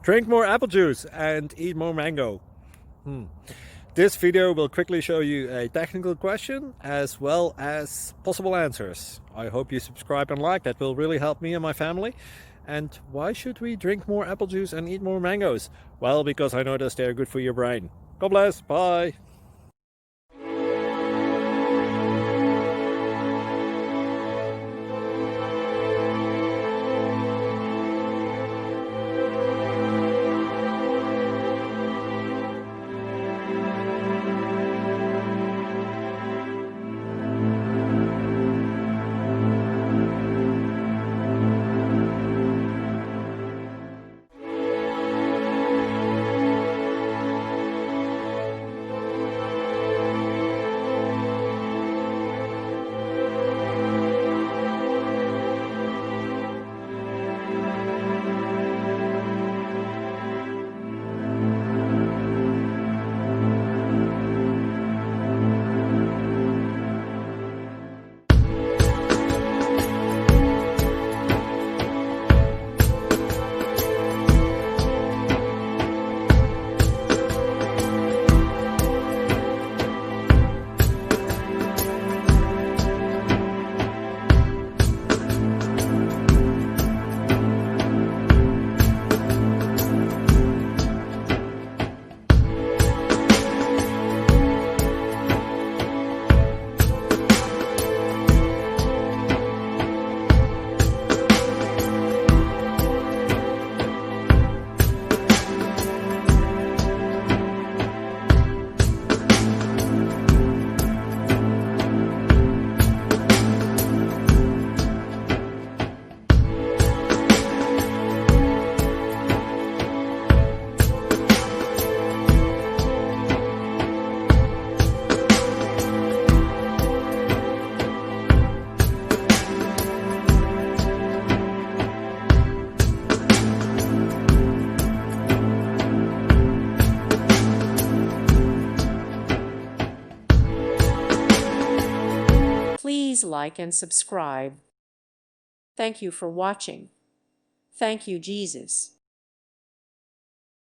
Drink more apple juice and eat more mango. This video will quickly show you a technical question as well as possible answers. I hope you subscribe and like, that will really help me and my family. And why should we drink more apple juice and eat more mangoes? Well, because I noticed they're good for your brain. God bless, bye! Please like and subscribe. Thank you for watching. Thank you, Jesus.